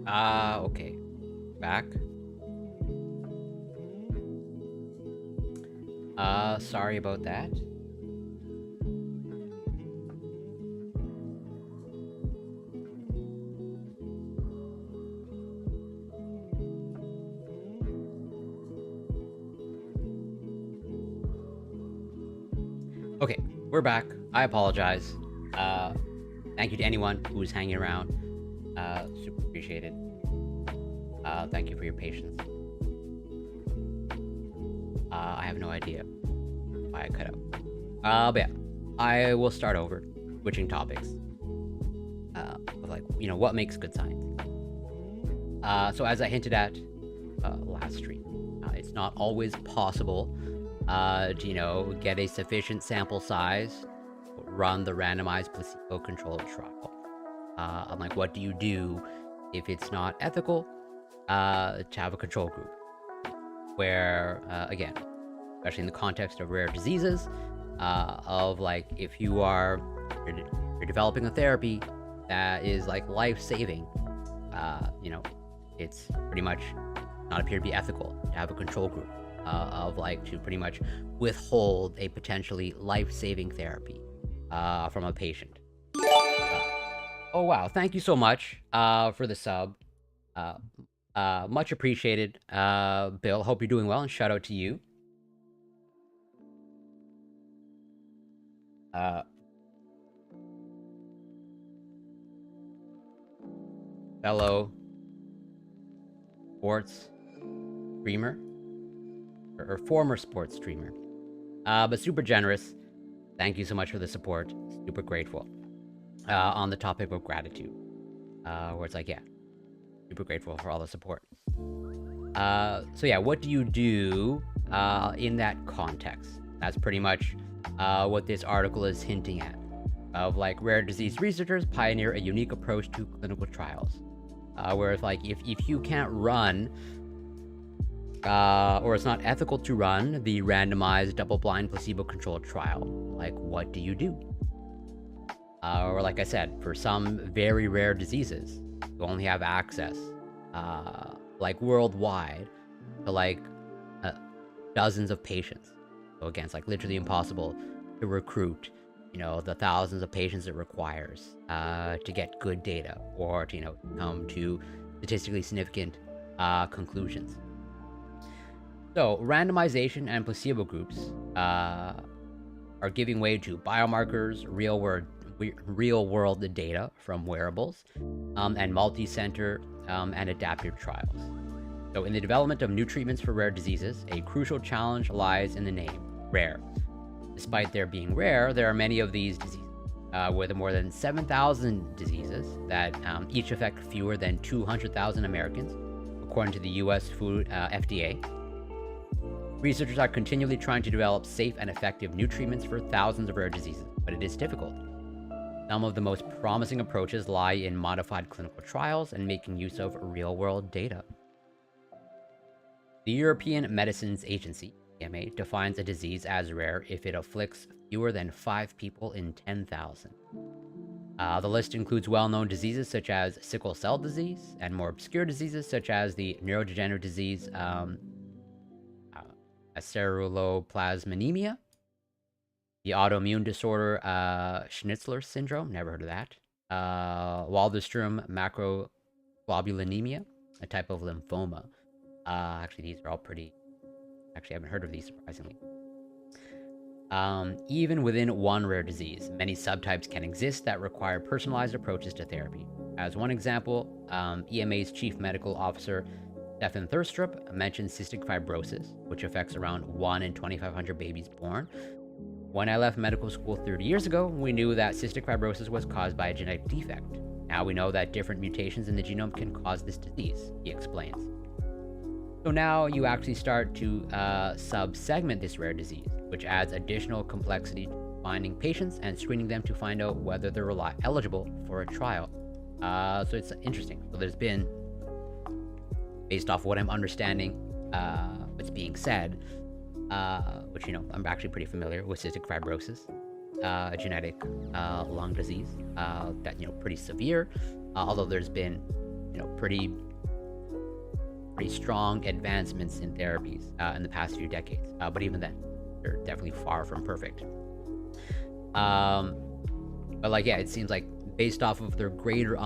Okay. Back. Sorry about that. Okay, we're back. I apologize. Uh, Thank you to anyone who's hanging around. Super appreciated. Thank you for your patience. I have no idea why I cut out. But yeah, I will start over, switching topics. Of like, what makes good science? So as I hinted at last stream, it's not always possible to, get a sufficient sample size, run the randomized placebo-controlled trial. I'm like, what do you do if it's not ethical to have a control group? Where, again, especially in the context of rare diseases, of like if you're developing a therapy that is like life-saving, it's pretty much not appear to be ethical to have a control group of like to pretty much withhold a potentially life-saving therapy from a patient. Uh, oh wow, thank you so much for the sub. Much appreciated, Bill. Hope you're doing well, and shout out to you. Uh, Fellow sports streamer or former sports streamer, but super generous. Thank you so much for the support. Super grateful. On the topic of gratitude, where it's like, yeah, super grateful for all the support. So yeah, what do you do in that context? That's pretty much what this article is hinting at. Of like rare disease researchers pioneer a unique approach to clinical trials, where it's like if you can't run, or it's not ethical to run the randomized double-blind placebo-controlled trial, like what do you do? Or like I said, for some very rare diseases, you only have access, like worldwide, to like dozens of patients. So again, it's like literally impossible to recruit, the thousands of patients it requires to get good data or to, come to statistically significant conclusions. So randomization and placebo groups are giving way to biomarkers, real-world data from wearables, and multi-center and adaptive trials. So in the development of new treatments for rare diseases, a crucial challenge lies in the name, rare. Despite their being rare, there are many of these diseases, with more than 7,000 diseases that each affect fewer than 200,000 Americans, according to the US Food FDA. Researchers are continually trying to develop safe and effective new treatments for thousands of rare diseases, but it is difficult. Some of the most promising approaches lie in modified clinical trials and making use of real-world data. The European Medicines Agency, EMA, defines a disease as rare if it afflicts fewer than 5 people in 10,000. The list includes well-known diseases such as sickle cell disease and more obscure diseases such as the neurodegenerative disease aceruloplasminemia, the autoimmune disorder Schnitzler syndrome, never heard of that, Waldenstrom macroglobulinemia, a type of lymphoma. Actually, these are all pretty... Actually, I haven't heard of these, surprisingly. Even within one rare disease, many subtypes can exist that require personalized approaches to therapy. As one example, EMA's Chief Medical Officer, Stefan Thurstrup, mentioned cystic fibrosis, which affects around 1 in 2,500 babies born. When I left medical school 30 years ago, we knew that cystic fibrosis was caused by a genetic defect. Now we know that different mutations in the genome can cause this disease, he explains. So now you actually start to sub-segment this rare disease, which adds additional complexity to finding patients and screening them to find out whether they're eligible for a trial. So it's interesting. So there's been, based off what I'm understanding, what's being said, which, I'm actually pretty familiar with cystic fibrosis, a genetic lung disease that, pretty severe, although there's been, pretty strong advancements in therapies in the past few decades. But even then, they're definitely far from perfect. But like, yeah, it seems like based off of their greater